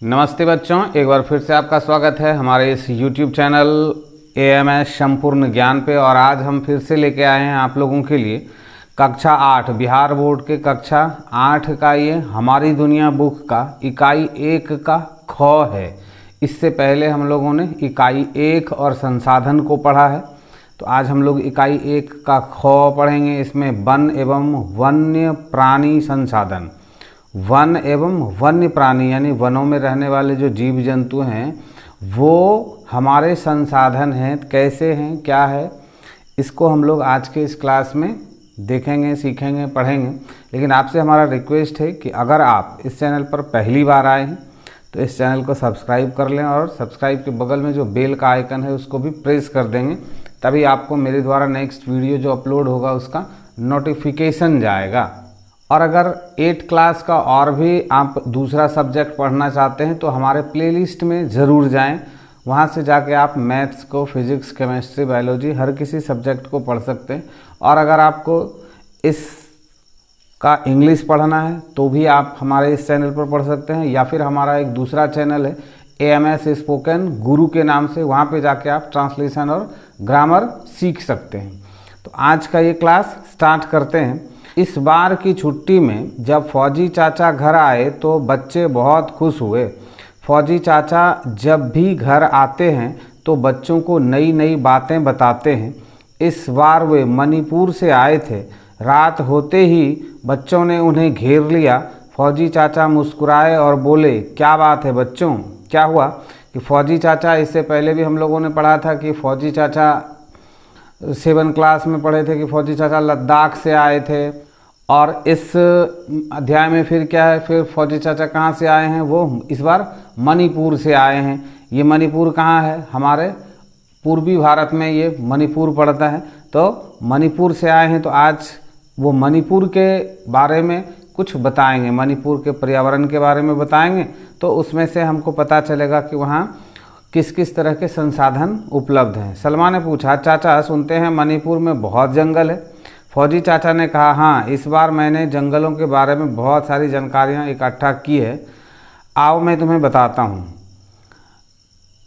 नमस्ते बच्चों, एक बार फिर से आपका स्वागत है हमारे इस YouTube चैनल AMS संपूर्ण ज्ञान पे। और आज हम फिर से लेके आए हैं आप लोगों के लिए कक्षा 8 बिहार बोर्ड के कक्षा 8 का ये हमारी दुनिया बुक का इकाई 1 का ख है। इससे पहले हम लोगों ने इकाई 1 और संसाधन को पढ़ा है, तो आज हम लोग इकाई 1 का ख पढ़ेंगे। इसमें वन एवं वन्य प्राणी संसाधन। वन एवं वन्य प्राणी यानी वनों में रहने वाले जो जीव जंतु हैं वो हमारे संसाधन हैं, कैसे हैं, क्या है, इसको हम लोग आज के इस क्लास में देखेंगे, सीखेंगे, पढ़ेंगे। लेकिन आपसे हमारा रिक्वेस्ट है कि अगर आप इस चैनल पर पहली बार आए हैं तो इस चैनल को सब्सक्राइब कर लें और सब्सक्राइब के बगल में जो बेल का आइकन है उसको भी प्रेस कर देंगे, तभी आपको मेरे द्वारा नेक्स्ट वीडियो जो अपलोड होगा उसका नोटिफिकेशन जाएगा। और अगर 8 क्लास का और भी आप दूसरा सब्जेक्ट पढ़ना चाहते हैं तो हमारे प्लेलिस्ट में ज़रूर जाएं। वहां से जाके आप मैथ्स को, फिजिक्स, केमिस्ट्री, बायोलॉजी हर किसी सब्जेक्ट को पढ़ सकते हैं। और अगर आपको इसका इंग्लिश पढ़ना है तो भी आप हमारे इस चैनल पर पढ़ सकते हैं, या फिर हमारा एक दूसरा चैनल है AMS स्पोकन गुरु के नाम से, वहाँ पे जाके आप ट्रांसलेशन और ग्रामर सीख सकते हैं। तो आज का ये क्लास स्टार्ट करते हैं। इस बार की छुट्टी में जब फौजी चाचा घर आए तो बच्चे बहुत खुश हुए। फौजी चाचा जब भी घर आते हैं तो बच्चों को नई नई बातें बताते हैं। इस बार वे मणिपुर से आए थे। रात होते ही बच्चों ने उन्हें घेर लिया। फौजी चाचा मुस्कुराए और बोले, क्या बात है बच्चों, क्या हुआ? कि फौजी चाचा, इससे पहले भी हम लोगों ने पढ़ा था कि फौजी चाचा 7 क्लास में पढ़े थे कि फौजी चाचा लद्दाख से आए थे। और इस अध्याय में फिर क्या है, फिर फौजी चाचा कहाँ से आए हैं? वो इस बार मणिपुर से आए हैं। ये मणिपुर कहाँ है? हमारे पूर्वी भारत में ये मणिपुर पड़ता है। तो मणिपुर से आए हैं, तो आज वो मणिपुर के बारे में कुछ बताएंगे, मणिपुर के पर्यावरण के बारे में बताएंगे। तो उसमें से हमको पता चलेगा कि वहाँ किस किस तरह के संसाधन उपलब्ध हैं। सलमा ने पूछा, चाचा सुनते हैं मणिपुर में बहुत जंगल है। फौजी चाचा ने कहा, हाँ, इस बार मैंने जंगलों के बारे में बहुत सारी जानकारियाँ इकट्ठा की है। आओ मैं तुम्हें बताता हूँ।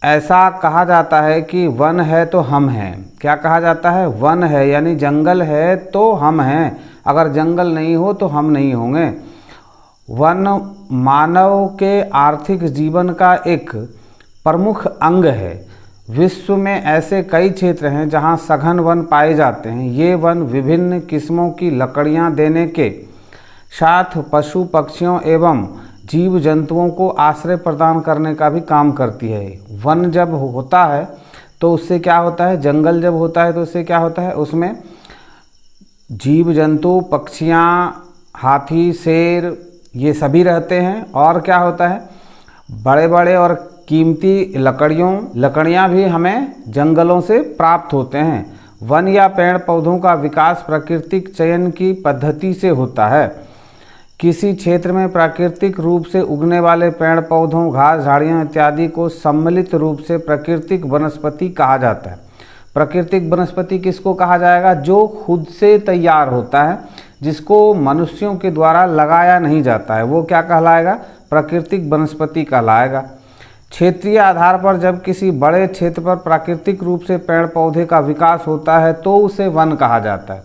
ऐसा कहा जाता है कि वन है तो हम हैं। क्या कहा जाता है? वन है यानी जंगल है तो हम हैं, अगर जंगल नहीं हो तो हम नहीं होंगे। वन मानव के आर्थिक जीवन का एक प्रमुख अंग है। विश्व में ऐसे कई क्षेत्र हैं जहां सघन वन पाए जाते हैं। ये वन विभिन्न किस्मों की लकड़ियां देने के साथ पशु पक्षियों एवं जीव जंतुओं को आश्रय प्रदान करने का भी काम करती है। वन जब होता है तो उससे क्या होता है? जंगल जब होता है तो उससे क्या होता है? उसमें जीव जंतु, पक्षियां, हाथी, शेर, ये सभी रहते हैं। और क्या होता है? बड़े बड़े और कीमती लकड़ियाँ भी हमें जंगलों से प्राप्त होते हैं। वन या पेड़ पौधों का विकास प्राकृतिक चयन की पद्धति से होता है। किसी क्षेत्र में प्राकृतिक रूप से उगने वाले पेड़ पौधों, घास, झाड़ियाँ इत्यादि को सम्मिलित रूप से प्राकृतिक वनस्पति कहा जाता है। प्राकृतिक वनस्पति किसको कहा जाएगा? जो खुद से तैयार होता है, जिसको मनुष्यों के द्वारा लगाया नहीं जाता है, वो क्या कहलाएगा? प्राकृतिक वनस्पति कहलाएगा। क्षेत्रीय आधार पर जब किसी बड़े क्षेत्र पर प्राकृतिक रूप से पेड़ पौधे का विकास होता है तो उसे वन कहा जाता है।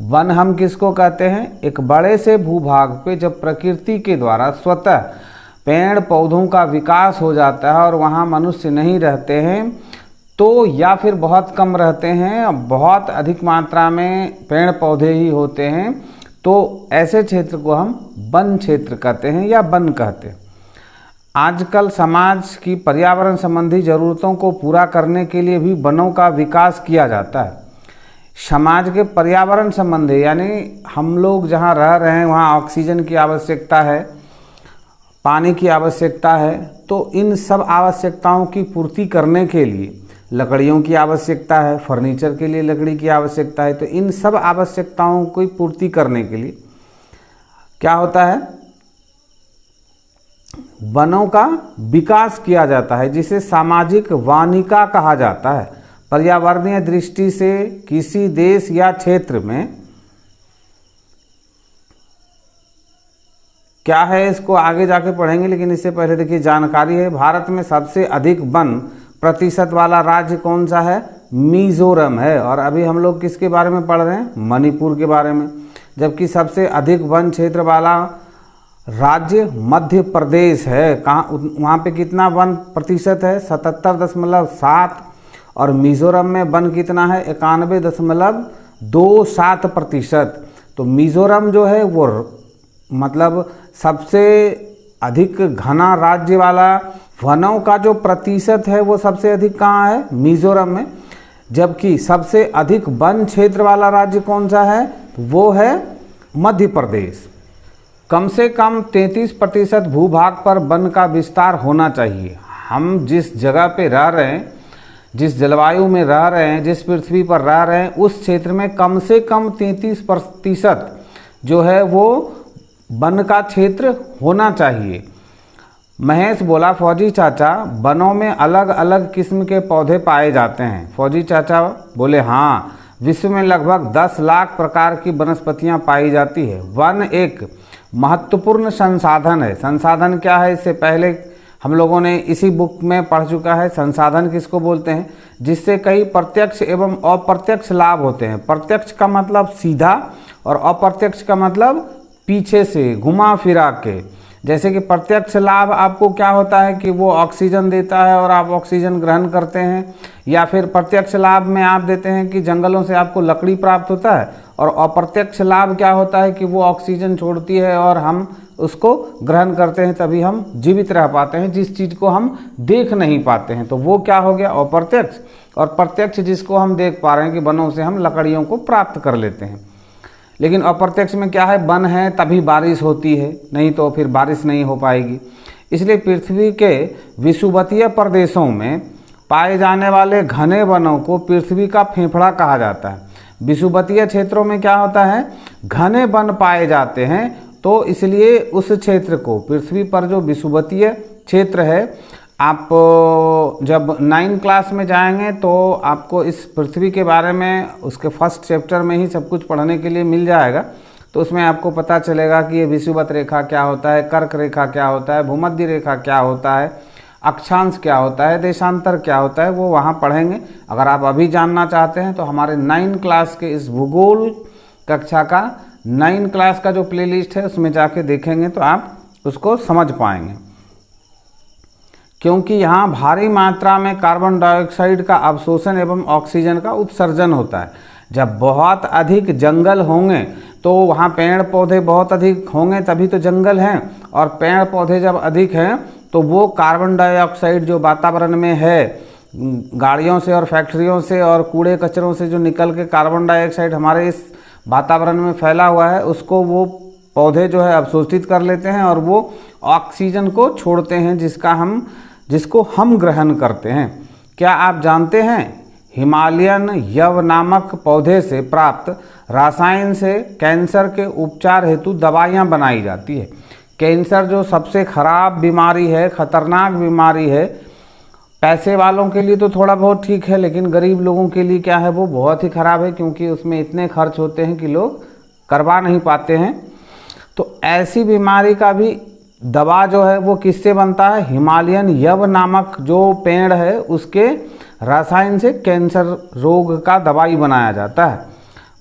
वन हम किसको कहते हैं? एक बड़े से भूभाग पे जब प्रकृति के द्वारा स्वतः पेड़ पौधों का विकास हो जाता है और वहाँ मनुष्य नहीं रहते हैं तो, या फिर बहुत कम रहते हैं, बहुत अधिक मात्रा में पेड़ पौधे ही होते हैं, तो ऐसे क्षेत्र को हम वन क्षेत्र कहते हैं या वन कहते हैं। आजकल समाज की पर्यावरण संबंधी ज़रूरतों को पूरा करने के लिए भी वनों का विकास किया जाता है। समाज के पर्यावरण संबंधी यानी हम लोग जहाँ रह रहे हैं वहाँ ऑक्सीजन की आवश्यकता है, पानी की आवश्यकता है, तो इन सब आवश्यकताओं की पूर्ति करने के लिए लकड़ियों की आवश्यकता है, फर्नीचर के लिए लकड़ी की आवश्यकता है। तो इन सब आवश्यकताओं की पूर्ति करने के लिए क्या होता है? वनों का विकास किया जाता है, जिसे सामाजिक वानिका कहा जाता है। पर्यावरणीय दृष्टि से किसी देश या क्षेत्र में क्या है इसको आगे जाके पढ़ेंगे, लेकिन इससे पहले देखिए जानकारी है। भारत में सबसे अधिक वन प्रतिशत वाला राज्य कौन सा है? मिजोरम है। और अभी हम लोग किसके बारे में पढ़ रहे हैं? मणिपुर के बारे में। जबकि सबसे अधिक वन क्षेत्र वाला राज्य मध्य प्रदेश है। कहाँ, वहाँ पे कितना वन प्रतिशत है? 77.7। और मिजोरम में वन कितना है? 91.27%। तो मिजोरम जो है वो मतलब सबसे अधिक घना राज्य वाला वनों का जो प्रतिशत है वो सबसे अधिक कहाँ है? मिजोरम में। जबकि सबसे अधिक वन क्षेत्र वाला राज्य कौन सा है? वो है मध्य प्रदेश। कम से कम 33% भूभाग पर वन का विस्तार होना चाहिए। हम जिस जगह पे रह रहे हैं, जिस जलवायु में रह रहे हैं, जिस पृथ्वी पर रह रहे हैं, उस क्षेत्र में कम से कम 33% जो है वो वन का क्षेत्र होना चाहिए। महेश बोला, फौजी चाचा वनों में अलग अलग किस्म के पौधे पाए जाते हैं। फौजी चाचा बोले हाँ, विश्व में लगभग 10 लाख प्रकार की वनस्पतियां पाई जाती है। वन एक महत्वपूर्ण संसाधन है। संसाधन क्या है? इससे पहले हम लोगों ने इसी बुक में पढ़ चुका है। संसाधन किसको बोलते हैं? जिससे कई प्रत्यक्ष एवं अप्रत्यक्ष लाभ होते हैं। प्रत्यक्ष का मतलब सीधा और अप्रत्यक्ष का मतलब पीछे से घुमा फिरा के। जैसे कि प्रत्यक्ष लाभ आपको क्या होता है कि वो ऑक्सीजन देता है और आप ऑक्सीजन ग्रहण करते हैं, या फिर प्रत्यक्ष लाभ में आप देते हैं कि जंगलों से आपको लकड़ी प्राप्त होता है, और अप्रत्यक्ष लाभ क्या होता है कि वो ऑक्सीजन छोड़ती है और हम उसको ग्रहण करते हैं, तभी हम जीवित रह पाते हैं, जिस चीज़ को हम देख नहीं पाते हैं। तो वो क्या हो गया? अप्रत्यक्ष। और प्रत्यक्ष जिसको हम देख पा रहे हैं कि वनों से हम लकड़ियों को प्राप्त कर लेते हैं। लेकिन अप्रत्यक्ष में क्या है? वन है तभी बारिश होती है, नहीं तो फिर बारिश नहीं हो पाएगी। इसलिए पृथ्वी के विषुवतीय प्रदेशों में पाए जाने वाले घने वनों को पृथ्वी का फेफड़ा कहा जाता है। विषुवतीय क्षेत्रों में क्या होता है? घने वन पाए जाते हैं, तो इसलिए उस क्षेत्र को, पृथ्वी पर जो विषुवतीय क्षेत्र है, आप जब 9 क्लास में जाएंगे तो आपको इस पृथ्वी के बारे में उसके फर्स्ट चैप्टर में ही सब कुछ पढ़ने के लिए मिल जाएगा। तो उसमें आपको पता चलेगा कि ये विषुवत रेखा क्या होता है, कर्क रेखा क्या होता है, भूमध्य रेखा क्या होता है, अक्षांश क्या होता है, देशांतर क्या होता है, वो वहाँ पढ़ेंगे। अगर आप अभी जानना चाहते हैं तो हमारे 9 क्लास के इस भूगोल कक्षा का 9 क्लास का जो प्लेलिस्ट है उसमें जाके देखेंगे तो आप उसको समझ पाएंगे। क्योंकि यहाँ भारी मात्रा में कार्बन डाइऑक्साइड का अवशोषण एवं ऑक्सीजन का उत्सर्जन होता है। जब बहुत अधिक जंगल होंगे तो वहाँ पेड़ पौधे बहुत अधिक होंगे, तभी तो जंगल हैं। और पेड़ पौधे जब अधिक हैं तो वो कार्बन डाइऑक्साइड जो वातावरण में है, गाड़ियों से और फैक्ट्रियों से और कूड़े कचरों से जो निकल के कार्बन डाइऑक्साइड हमारे इस वातावरण में फैला हुआ है, उसको वो पौधे जो है अवशोषित कर लेते हैं और वो ऑक्सीजन को छोड़ते हैं, जिसको हम ग्रहण करते हैं। क्या आप जानते हैं हिमालयन यव नामक पौधे से प्राप्त रसायन से कैंसर के उपचार हेतु दवाइयाँ बनाई जाती है। कैंसर जो सबसे खराब बीमारी है, खतरनाक बीमारी है, पैसे वालों के लिए तो थोड़ा बहुत ठीक है, लेकिन गरीब लोगों के लिए क्या है, वो बहुत ही खराब है, क्योंकि उसमें इतने खर्च होते हैं कि लोग करवा नहीं पाते हैं। तो ऐसी बीमारी का भी दवा जो है वो किससे बनता है? हिमालयन यव नामक जो पेड़ है उसके रसायन से कैंसर रोग का दवाई बनाया जाता है।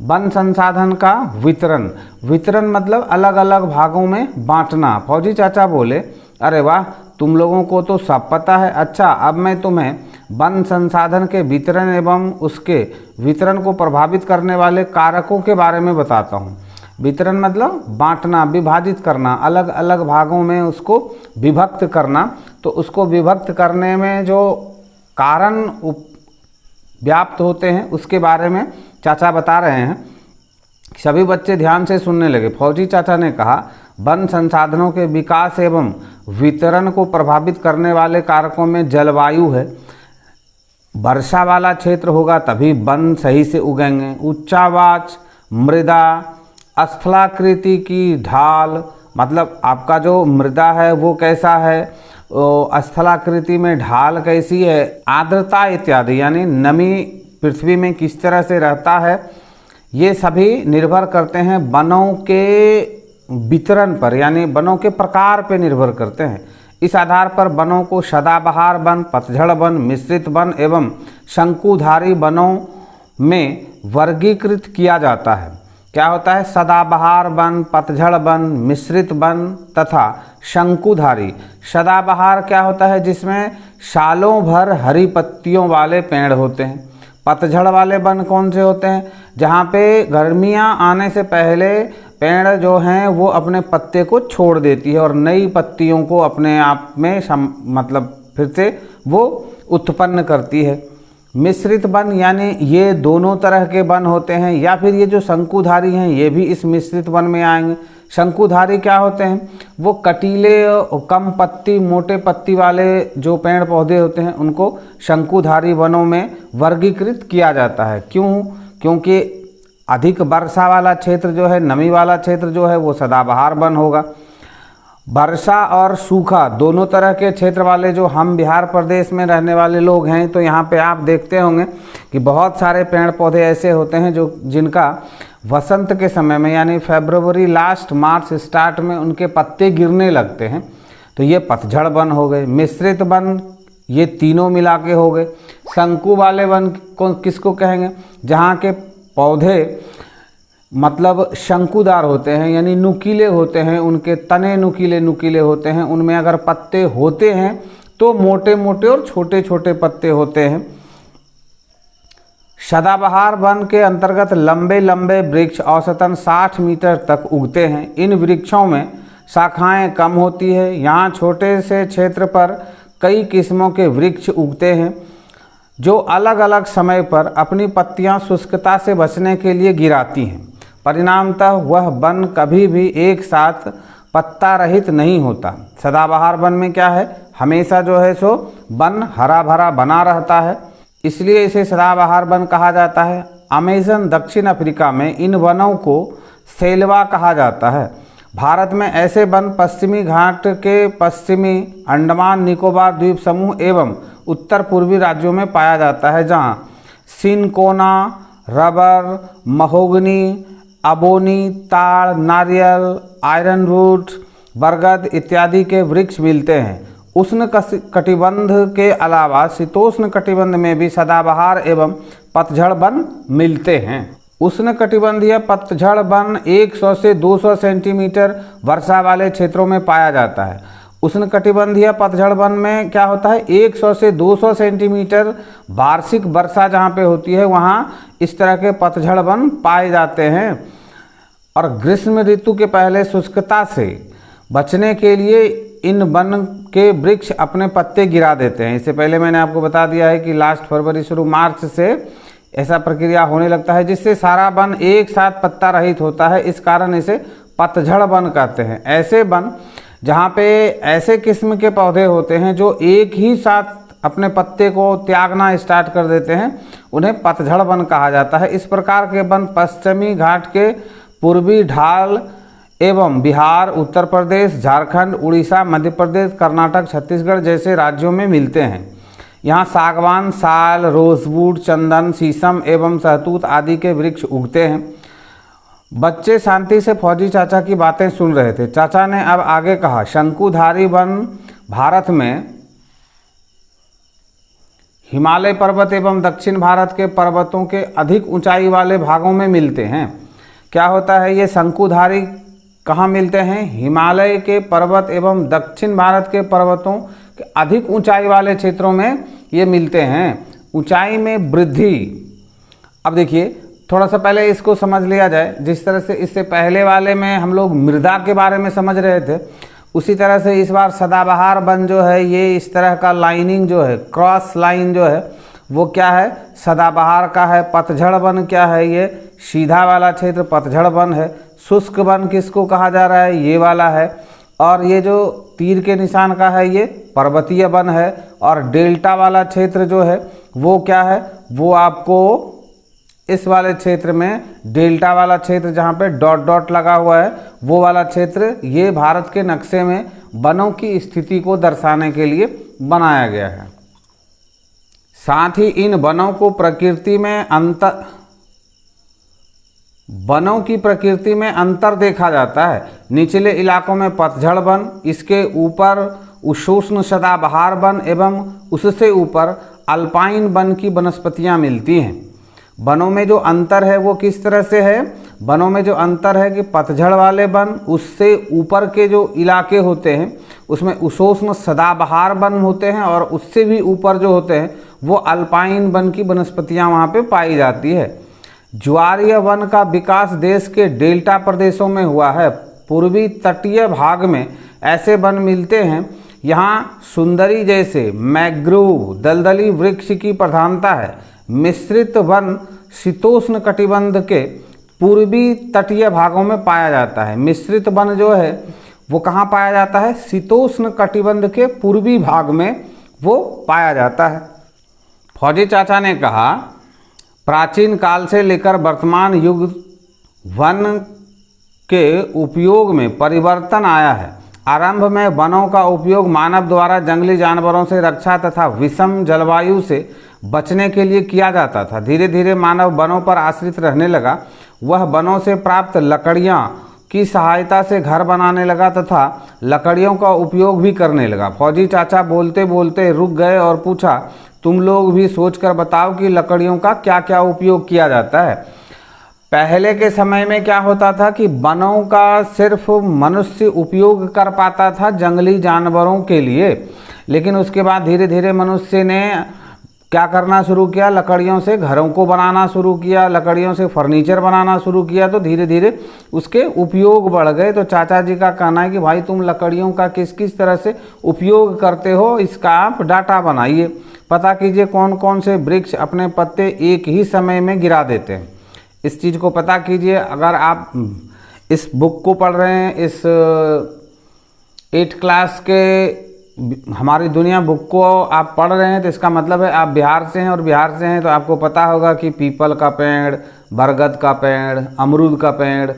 वन संसाधन का वितरण, वितरण मतलब अलग अलग भागों में बांटना। फौजी चाचा बोले, अरे वाह, तुम लोगों को तो सब पता है। अच्छा, अब मैं तुम्हें वन संसाधन के वितरण एवं उसके वितरण को प्रभावित करने वाले कारकों के बारे में बताता हूँ। वितरण मतलब बांटना, विभाजित करना, अलग अलग भागों में उसको विभक्त करना। तो उसको विभक्त करने में जो कारण व्याप्त होते हैं उसके बारे में चाचा बता रहे हैं। सभी बच्चे ध्यान से सुनने लगे। फौजी चाचा ने कहा, वन संसाधनों के विकास एवं वितरण को प्रभावित करने वाले कारकों में जलवायु है। वर्षा वाला क्षेत्र होगा तभी वन सही से उगेंगे। उच्चावाच मृदा, स्थलाकृति की ढाल, मतलब आपका जो मृदा है वो कैसा है, स्थलाकृति में ढाल कैसी है, आर्द्रता इत्यादि, यानी नमी पृथ्वी में किस तरह से रहता है, ये सभी निर्भर करते हैं वनों के वितरण पर यानी वनों के प्रकार पर निर्भर करते हैं। इस आधार पर वनों को सदाबहार वन, पतझड़ वन, मिश्रित वन एवं शंकुधारी वनों में वर्गीकृत किया जाता है। क्या होता है? सदाबहार वन, पतझड़ वन, मिश्रित वन तथा शंकुधारी। सदाबहार क्या होता है? जिसमें सालों भर हरी पत्तियों वाले पेड़ होते हैं। पतझड़ वाले वन कौन से होते हैं? जहाँ पे गर्मियाँ आने से पहले पेड़ जो हैं वो अपने पत्ते को छोड़ देती है और नई पत्तियों को अपने आप में मतलब फिर से वो उत्पन्न करती है। मिश्रित वन यानी ये दोनों तरह के वन होते हैं, या फिर ये जो शंकुधारी हैं ये भी इस मिश्रित वन में आएंगे। शंकुधारी क्या होते हैं? वो कटीले कम पत्ती मोटे पत्ती वाले जो पेड़ पौधे होते हैं उनको शंकुधारी वनों में वर्गीकृत किया जाता है। क्यों? क्योंकि अधिक वर्षा वाला क्षेत्र जो है, नमी वाला क्षेत्र जो है वो सदाबहार वन होगा। वर्षा और सूखा दोनों तरह के क्षेत्र वाले जो हम बिहार प्रदेश में रहने वाले लोग हैं, तो यहाँ पे आप देखते होंगे कि बहुत सारे पेड़ पौधे ऐसे होते हैं जो जिनका वसंत के समय में यानी फरवरी लास्ट मार्च स्टार्ट में उनके पत्ते गिरने लगते हैं, तो ये पतझड़ वन हो गए। मिश्रित वन ये तीनों मिला के हो गए। शंकु वाले वन किसको कहेंगे? जहाँ के पौधे मतलब शंकुदार होते हैं यानी नुकीले होते हैं, उनके तने नुकीले नुकीले होते हैं, उनमें अगर पत्ते होते हैं तो मोटे मोटे और छोटे छोटे पत्ते होते हैं। सदाबहार वन के अंतर्गत लंबे लंबे वृक्ष औसतन 60 मीटर तक उगते हैं। इन वृक्षों में शाखाएं कम होती है। यहाँ छोटे से क्षेत्र पर कई किस्मों के वृक्ष उगते हैं जो अलग अलग समय पर अपनी पत्तियां शुष्कता से बचने के लिए गिराती हैं। परिणामतः वह वन कभी भी एक साथ पत्ता रहित नहीं होता। सदाबहार वन में क्या है? हमेशा जो है सो वन हरा भरा बना रहता है, इसलिए इसे सदाबहार वन कहा जाता है। अमेज़न दक्षिण अफ्रीका में इन वनों को सेल्वा कहा जाता है। भारत में ऐसे वन पश्चिमी घाट के पश्चिमी अंडमान निकोबार द्वीप समूह एवं उत्तर पूर्वी राज्यों में पाया जाता है, जहाँ सिनकोना, रबर, महोगनी, अबोनी, ताड़, नारियल, आयरन रूट, बरगद इत्यादि के वृक्ष मिलते हैं। उष्ण कटिबंध के अलावा शीतोष्ण कटिबंध में भी सदाबहार एवं पतझड़ वन मिलते हैं। उष्ण कटिबंधीय पतझड़ वन 100 से 200 सेंटीमीटर वर्षा वाले क्षेत्रों में पाया जाता है। उष्ण कटिबंधीय पतझड़ वन में क्या होता है? 100 से 200 सेंटीमीटर वार्षिक वर्षा जहाँ पे होती है वहाँ इस तरह के पतझड़ वन पाए जाते हैं। और ग्रीष्म ऋतु के पहले शुष्कता से बचने के लिए इन वन के वृक्ष अपने पत्ते गिरा देते हैं। इससे पहले मैंने आपको बता दिया है कि लास्ट फरवरी शुरू मार्च से ऐसा प्रक्रिया होने लगता है जिससे सारा वन एक साथ पत्ता रहित होता है। इस कारण इसे पतझड़ वन कहते हैं। ऐसे वन जहाँ पे ऐसे किस्म के पौधे होते हैं जो एक ही साथ अपने पत्ते को त्यागना स्टार्ट कर देते हैं, उन्हें पतझड़ वन कहा जाता है। इस प्रकार के वन पश्चिमी घाट के पूर्वी ढाल एवं बिहार, उत्तर प्रदेश, झारखंड, उड़ीसा, मध्य प्रदेश, कर्नाटक, छत्तीसगढ़ जैसे राज्यों में मिलते हैं। यहाँ सागवान, साल, रोजवुड, चंदन, शीशम एवं सहतूत आदि के वृक्ष उगते हैं। बच्चे शांति से फौजी चाचा की बातें सुन रहे थे। चाचा ने अब आगे कहा, शंकुधारी वन भारत में हिमालय पर्वत एवं दक्षिण भारत के पर्वतों के अधिक ऊंचाई वाले भागों में मिलते हैं। क्या होता है? ये शंकुधारी कहाँ मिलते हैं? हिमालय के पर्वत एवं दक्षिण भारत के पर्वतों के अधिक ऊंचाई वाले क्षेत्रों में ये मिलते हैं। ऊंचाई में वृद्धि। अब देखिए थोड़ा सा पहले इसको समझ लिया जाए। जिस तरह से इससे पहले वाले में हम लोग मृदा के बारे में समझ रहे थे, उसी तरह से इस बार सदाबहार वन जो है ये इस तरह का लाइनिंग जो है, क्रॉस लाइन जो है वो क्या है? सदाबहार का है। पतझड़ वन क्या है? ये सीधा वाला क्षेत्र पतझड़ वन है। शुष्क वन किसको कहा जा रहा है? ये वाला है। और ये जो तीर के निशान का है ये पर्वतीय वन है। और डेल्टा वाला क्षेत्र जो है वो क्या है? वो आपको इस वाले क्षेत्र में डेल्टा वाला क्षेत्र जहाँ पे डॉट डॉट लगा हुआ है वो वाला क्षेत्र ये भारत के नक्शे में वनों की स्थिति को दर्शाने के लिए बनाया गया है। साथ ही इन वनों को प्रकृति में वनों की प्रकृति में अंतर देखा जाता है। निचले इलाकों में पतझड़ वन, इसके ऊपर उष्ण सदाबहार वन एवं उससे ऊपर अल्पाइन वन की वनस्पतियां मिलती हैं। वनों में जो अंतर है वो किस तरह से है? वनों में जो अंतर है कि पतझड़ वाले वन, उससे ऊपर के जो इलाके होते हैं उसमें उष्ण सदाबहार वन होते हैं और उससे भी ऊपर जो होते हैं वो अल्पाइन वन की वनस्पतियां वहाँ पे पाई जाती है। ज्वारीय वन का विकास देश के डेल्टा प्रदेशों में हुआ है। पूर्वी तटीय भाग में ऐसे वन मिलते हैं। यहाँ सुंदरी जैसे मैंग्रोव दलदली वृक्ष की प्रधानता है। मिश्रित वन शीतोष्ण कटिबंध के पूर्वी तटीय भागों में पाया जाता है। मिश्रित वन जो है वो कहाँ पाया जाता है? शीतोष्ण कटिबंध के पूर्वी भाग में वो पाया जाता है। फौजी चाचा ने कहा, प्राचीन काल से लेकर वर्तमान युग वन के उपयोग में परिवर्तन आया है। आरंभ में वनों का उपयोग मानव द्वारा जंगली जानवरों से रक्षा तथा विषम जलवायु से बचने के लिए किया जाता था। धीरे धीरे मानव वनों पर आश्रित रहने लगा। वह वनों से प्राप्त लकड़ियाँ की सहायता से घर बनाने लगा तथा लकड़ियों का उपयोग भी करने लगा। फौजी चाचा बोलते बोलते रुक गए और पूछा, तुम लोग भी सोचकर बताओ कि लकड़ियों का क्या क्या उपयोग किया जाता है। पहले के समय में क्या होता था कि वनों का सिर्फ मनुष्य उपयोग कर पाता था जंगली जानवरों के लिए, लेकिन उसके बाद धीरे धीरे मनुष्य ने क्या करना शुरू किया? लकड़ियों से घरों को बनाना शुरू किया, लकड़ियों से फर्नीचर बनाना शुरू किया, तो धीरे धीरे उसके उपयोग बढ़ गए। तो चाचा जी का कहना है कि भाई तुम लकड़ियों का किस किस तरह से उपयोग करते हो, इसका आप डाटा बनाइए। पता कीजिए कौन कौन से वृक्ष अपने पत्ते एक ही समय में गिरा देते हैं। इस चीज़ को पता कीजिए। अगर आप इस बुक को पढ़ रहे हैं, इस 8th क्लास के हमारी दुनिया बुक को आप पढ़ रहे हैं, तो इसका मतलब है आप बिहार से हैं, और बिहार से हैं तो आपको पता होगा कि पीपल का पेड़, बरगद का पेड़, अमरूद का पेड़,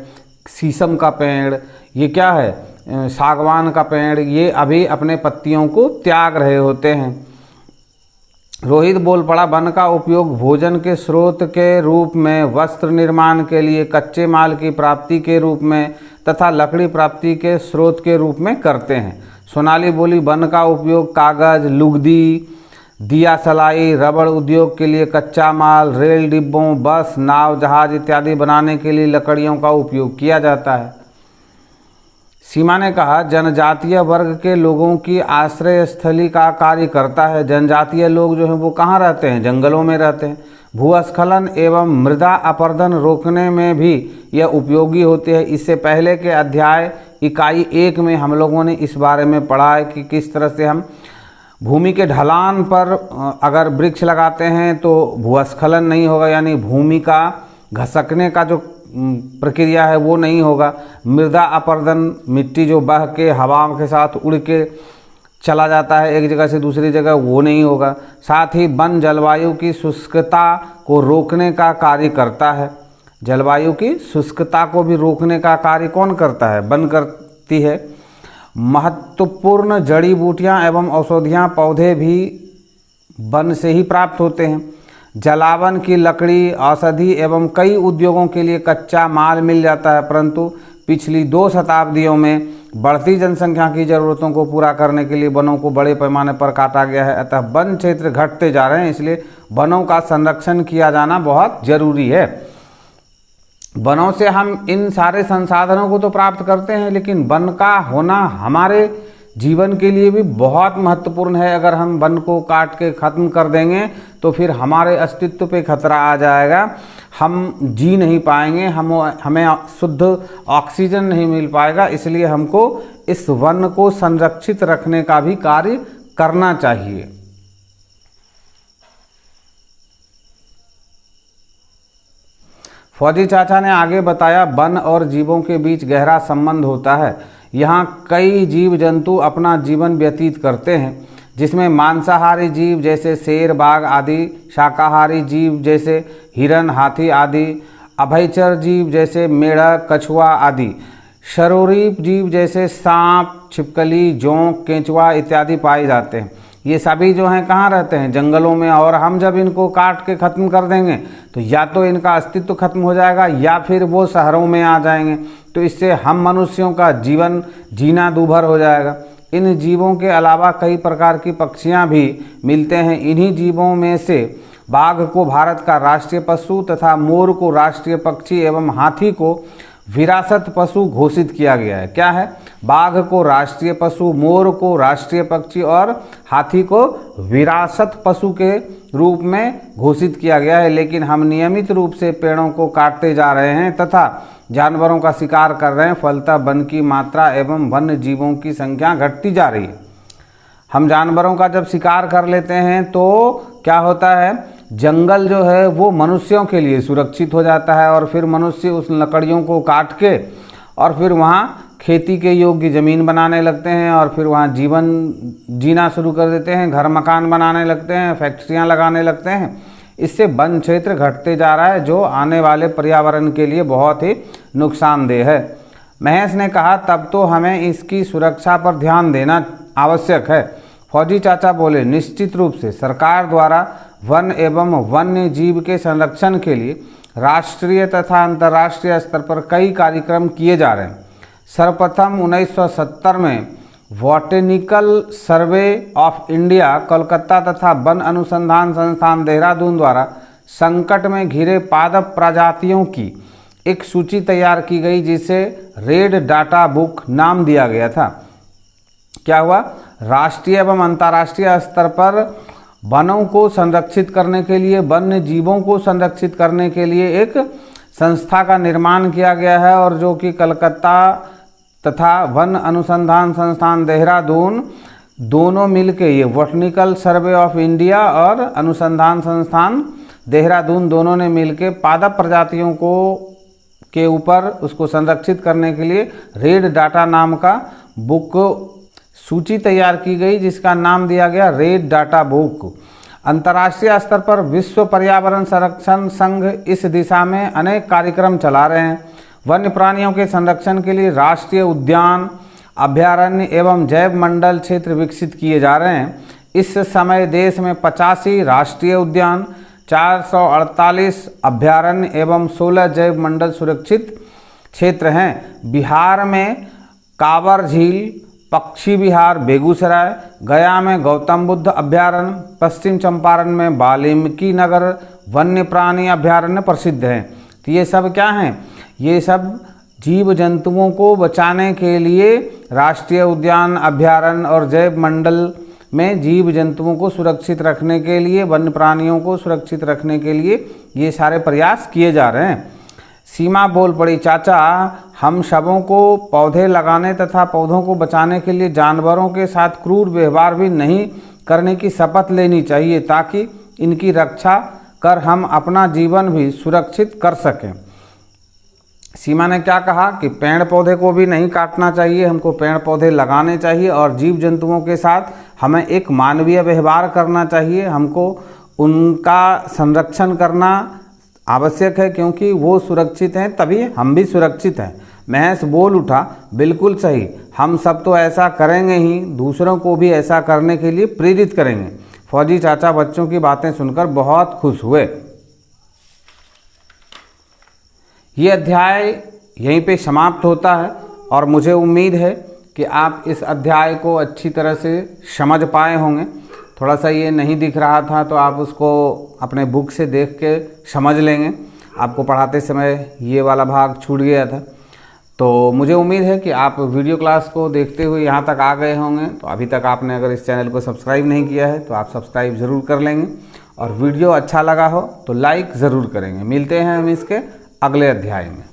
शीशम का पेड़, ये क्या है, सागवान का पेड़, ये अभी अपने पत्तियों को त्याग रहे होते हैं। रोहित बोल पड़ा, वन का उपयोग भोजन के स्रोत के रूप में, वस्त्र निर्माण के लिए, कच्चे माल की प्राप्ति के रूप में तथा लकड़ी प्राप्ति के स्रोत के रूप में करते हैं। सोनाली बोली, वन का उपयोग कागज, लुगदी, दिया सलाई, रबड़ उद्योग के लिए कच्चा माल, रेल डिब्बों, बस, नाव, जहाज इत्यादि बनाने के लिए लकड़ियों का उपयोग किया जाता है। सीमा ने कहा, जनजातीय वर्ग के लोगों की आश्रय स्थली का कार्य करता है। जनजातीय लोग जो हैं वो कहाँ रहते हैं? जंगलों में रहते हैं। भूस्खलन एवं मृदा अपरदन रोकने में भी यह उपयोगी होती है। इससे पहले के अध्याय इकाई 1 में हम लोगों ने इस बारे में पढ़ा है कि किस तरह से हम भूमि के ढलान पर अगर वृक्ष लगाते हैं तो भूस्खलन नहीं होगा, यानी भूमि का घसकने का जो प्रक्रिया है वो नहीं होगा। मृदा अपरदन, मिट्टी जो बह के हवा के साथ उड़ के चला जाता है एक जगह से दूसरी जगह, वो नहीं होगा। साथ ही वन जलवायु की शुष्कता को रोकने का कार्य करता है। जलवायु की शुष्कता को भी रोकने का कार्य कौन करता है? वन करती है। महत्वपूर्ण जड़ी बूटियाँ एवं औषधियाँ पौधे भी वन से ही प्राप्त होते हैं। जलावन की लकड़ी, औषधि एवं कई उद्योगों के लिए कच्चा माल मिल जाता है, परंतु पिछली 2 शताब्दियों में बढ़ती जनसंख्या की ज़रूरतों को पूरा करने के लिए वनों को बड़े पैमाने पर काटा गया है। अतः वन क्षेत्र घटते जा रहे हैं, इसलिए वनों का संरक्षण किया जाना बहुत जरूरी है। वनों से हम इन सारे संसाधनों को तो प्राप्त करते हैं, लेकिन वन का होना हमारे जीवन के लिए भी बहुत महत्वपूर्ण है। अगर हम वन को काट के ख़त्म कर देंगे तो फिर हमारे अस्तित्व पे खतरा आ जाएगा, हम जी नहीं पाएंगे, हमें शुद्ध ऑक्सीजन नहीं मिल पाएगा। इसलिए हमको इस वन को संरक्षित रखने का भी कार्य करना चाहिए। फौजी चाचा ने आगे बताया, वन और जीवों के बीच गहरा संबंध होता है। यहाँ कई जीव जंतु अपना जीवन व्यतीत करते हैं, जिसमें मांसाहारी जीव जैसे शेर, बाघ आदि, शाकाहारी जीव जैसे हिरण, हाथी आदि, अभयचर जीव जैसे मेढक, कछुआ आदि, सरोरीप जीव जैसे सांप, छिपकली, जोंक, केंचुआ इत्यादि पाए जाते हैं। ये सभी जो हैं कहाँ रहते हैं? जंगलों में। और हम जब इनको काट के ख़त्म कर देंगे तो या तो इनका अस्तित्व खत्म हो जाएगा या फिर वो शहरों में आ जाएंगे। तो इससे हम मनुष्यों का जीवन जीना दूभर हो जाएगा। इन जीवों के अलावा कई प्रकार की पक्षियाँ भी मिलते हैं। इन्हीं जीवों में से बाघ को भारत का राष्ट्रीय पशु तथा मोर को राष्ट्रीय पक्षी एवं हाथी को विरासत पशु घोषित किया गया है। क्या है? बाघ को राष्ट्रीय पशु, मोर को राष्ट्रीय पक्षी और हाथी को विरासत पशु के रूप में घोषित किया गया है। लेकिन हम नियमित रूप से पेड़ों को काटते जा रहे हैं तथा जानवरों का शिकार कर रहे हैं। फलतः वन की मात्रा एवं वन्य जीवों की संख्या घटती जा रही है। हम जानवरों का जब शिकार कर लेते हैं तो क्या होता है? जंगल जो है वो मनुष्यों के लिए सुरक्षित हो जाता है और फिर मनुष्य उस लकड़ियों को काट के और फिर वहाँ खेती के योग्य ज़मीन बनाने लगते हैं और फिर वहाँ जीवन जीना शुरू कर देते हैं, घर मकान बनाने लगते हैं, फैक्ट्रियाँ लगाने लगते हैं। इससे वन क्षेत्र घटते जा रहा है जो आने वाले पर्यावरण के लिए बहुत ही नुकसानदेह है। महेश ने कहा, तब तो हमें इसकी सुरक्षा पर ध्यान देना आवश्यक है। फौजी चाचा बोले, निश्चित रूप से सरकार द्वारा वन एवं वन्य जीव के संरक्षण के लिए राष्ट्रीय तथा अंतर्राष्ट्रीय स्तर पर कई कार्यक्रम किए जा रहे हैं। सर्वप्रथम 1970 में botanical survey of India Kolkata तथा वन अनुसंधान संस्थान देहरादून द्वारा संकट में घिरे पादप प्रजातियों की एक सूची तैयार की गई जिसे रेड डाटा बुक नाम दिया गया था। क्या हुआ? राष्ट्रीय एवं अंतर्राष्ट्रीय स्तर पर वनों को संरक्षित करने के लिए, वन्य जीवों को संरक्षित करने के लिए एक संस्था का निर्माण किया गया है और जो कि कलकत्ता तथा वन अनुसंधान संस्थान देहरादून दोनों मिलके, ये बॉटनिकल सर्वे ऑफ इंडिया और अनुसंधान संस्थान देहरादून दोनों ने मिलके पादप प्रजातियों को के ऊपर उसको संरक्षित करने के लिए रेड डाटा नाम का बुक सूची तैयार की गई जिसका नाम दिया गया रेड डाटा बुक। अंतर्राष्ट्रीय स्तर पर विश्व पर्यावरण संरक्षण संघ इस दिशा में अनेक कार्यक्रम चला रहे हैं। वन्य प्राणियों के संरक्षण के लिए राष्ट्रीय उद्यान, अभयारण्य एवं जैव मंडल क्षेत्र विकसित किए जा रहे हैं। इस समय देश में 85 राष्ट्रीय उद्यान, 448 अभयारण्य एवं 16 जैव मंडल सुरक्षित क्षेत्र हैं। बिहार में कांवर झील, पक्षी विहार बेगूसराय, गया में गौतम बुद्ध अभयारण्य, पश्चिम चंपारण में वाल्मीकि नगर वन्य प्राणी अभयारण्य प्रसिद्ध हैं। तो ये सब क्या हैं? ये सब जीव जंतुओं को बचाने के लिए राष्ट्रीय उद्यान, अभयारण्य और जैव मंडल में जीव जंतुओं को सुरक्षित रखने के लिए, वन्य प्राणियों को सुरक्षित रखने के लिए ये सारे प्रयास किए जा रहे हैं। सीमा बोल पड़ी, चाचा हम सबों को पौधे लगाने तथा पौधों को बचाने के लिए जानवरों के साथ क्रूर व्यवहार भी नहीं करने की शपथ लेनी चाहिए ताकि इनकी रक्षा कर हम अपना जीवन भी सुरक्षित कर सकें। सीमा ने क्या कहा कि पेड़ पौधे को भी नहीं काटना चाहिए, हमको पेड़ पौधे लगाने चाहिए और जीव जंतुओं के साथ हमें एक मानवीय व्यवहार करना चाहिए। हमको उनका संरक्षण करना आवश्यक है क्योंकि वो सुरक्षित हैं तभी हम भी सुरक्षित हैं। महेश बोल उठा, बिल्कुल सही, हम सब तो ऐसा करेंगे ही, दूसरों को भी ऐसा करने के लिए प्रेरित करेंगे। फौजी चाचा बच्चों की बातें सुनकर बहुत खुश हुए। ये अध्याय यहीं पे समाप्त होता है और मुझे उम्मीद है कि आप इस अध्याय को अच्छी तरह से समझ पाए होंगे। थोड़ा सा ये नहीं दिख रहा था तो आप उसको अपने बुक से देख के समझ लेंगे। आपको पढ़ाते समय ये वाला भाग छूट गया था, तो मुझे उम्मीद है कि आप वीडियो क्लास को देखते हुए यहाँ तक आ गए होंगे। तो अभी तक आपने अगर इस चैनल को सब्सक्राइब नहीं किया है तो आप सब्सक्राइब ज़रूर कर लेंगे और वीडियो अच्छा लगा हो तो लाइक ज़रूर करेंगे। मिलते हैं हम इसके अगले अध्याय में।